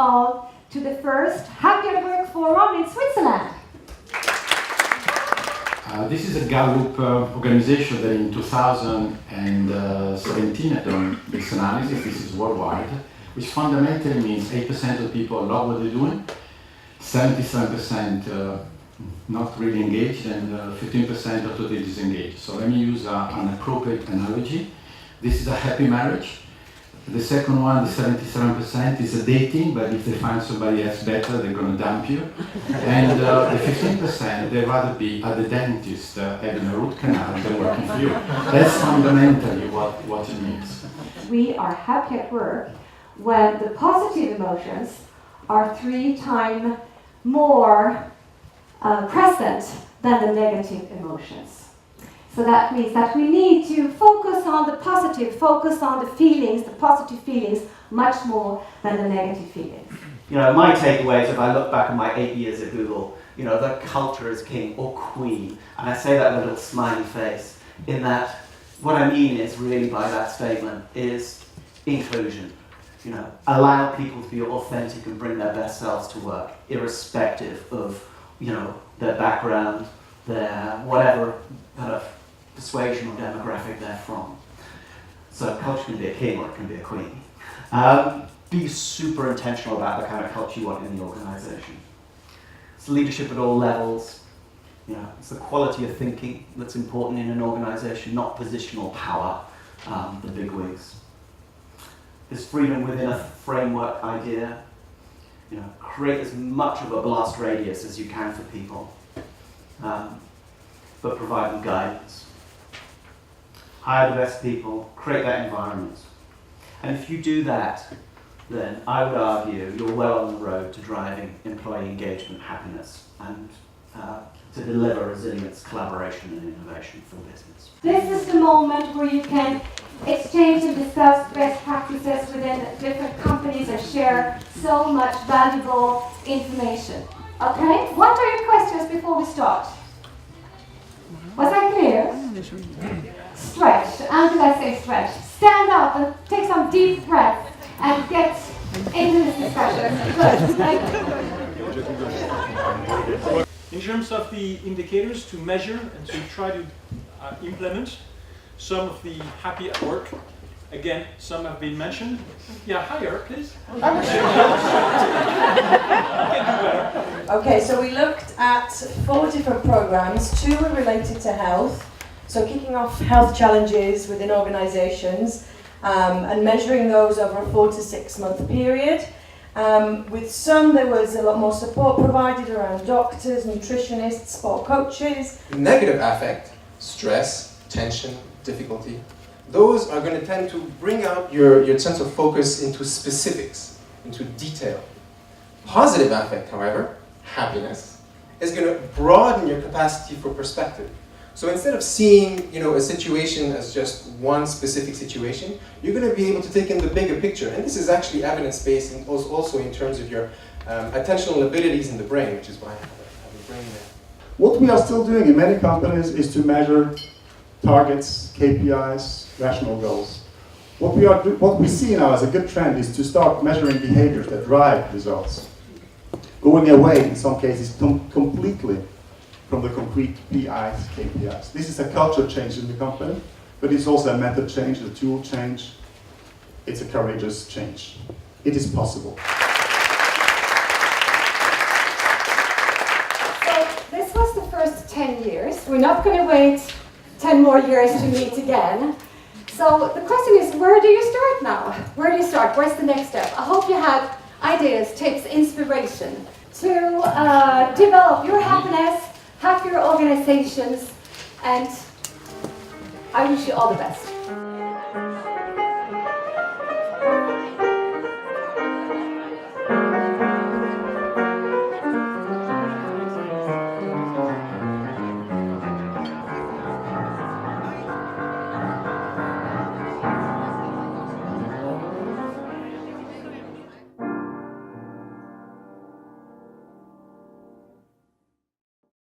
all to the first Happy at Work Forum in Switzerland. This is a Gallo organization that in 2017 had done this analysis. This is worldwide, which fundamentally means 8% of people love what they're doing, 77% not really engaged, and 15% are totally disengaged. So let me use an appropriate analogy. This is a happy marriage. The second one, the 77%, is a dating, but if they find somebody else better, they're going to dump you. And the 15%, they'd rather be at the dentist having a root canal than working for you. That's fundamentally what it means. We are happy at work when the positive emotions are 3 times more present than the negative emotions. So that means that we need to focus on the positive, focus on the feelings, the positive feelings, much more than the negative feelings. You know, my takeaways, if I look back on my 8 years at Google, you know, the culture is king or queen. And I say that with a little smiley face, in that what I mean is really by that statement is inclusion. You know, allow people to be authentic and bring their best selves to work, irrespective of, you know, their background, their whatever kind of persuasion or demographic they're from. So culture can be a king or it can be a queen. Be super intentional about the kind of culture you want in the organization. It's leadership at all levels. You know, it's the quality of thinking that's important in an organization, not positional power, the bigwigs. There's freedom within a framework idea. You know, create as much of a blast radius as you can for people, but provide them guidance. Hire the best people, create that environment. And if you do that, then I would argue you're well on the road to driving employee engagement, happiness, and to deliver resilience, collaboration, and innovation for the business. This is the moment where you can exchange and discuss best practices within different companies and share so much valuable information. Okay? What are your questions before we start? Was that clear? Stretch. Until I say stretch. Stand up and take some deep breaths and get into this discussion. Good. Thank you. In terms of the indicators to measure and to try to implement some of the happy at work, again, some have been mentioned. Yeah, higher, please. Okay, so we looked at 4 different programs. 2 were related to health, so kicking off health challenges within organizations and measuring those over a 4 to 6 month period. With some, there was a lot more support provided around doctors, nutritionists, sport coaches. Negative affect, stress, tension, difficulty, those are going to tend to bring out your sense of focus into specifics, into detail. Positive affect, however, happiness, is going to broaden your capacity for perspective. So instead of seeing, you know, a situation as just one specific situation, you're going to be able to take in the bigger picture. And this is actually evidence-based and also in terms of your attentional abilities in the brain, which is why I have a brain there. What we are still doing in many companies is to measure targets, KPIs, rational goals. What we see now as a good trend is to start measuring behaviors that drive results. Going away, in some cases, completely from the concrete PIs, KPIs. This is a culture change in the company, but it's also a method change, a tool change. It's a courageous change. It is possible. So this was the first 10 years. We're not going to wait 10 more years to meet again. So the question is, where do you start now? Where do you start? Where's the next step? I hope you have ideas, tips, inspiration to develop your happiness, happier organizations, and I wish you all the best.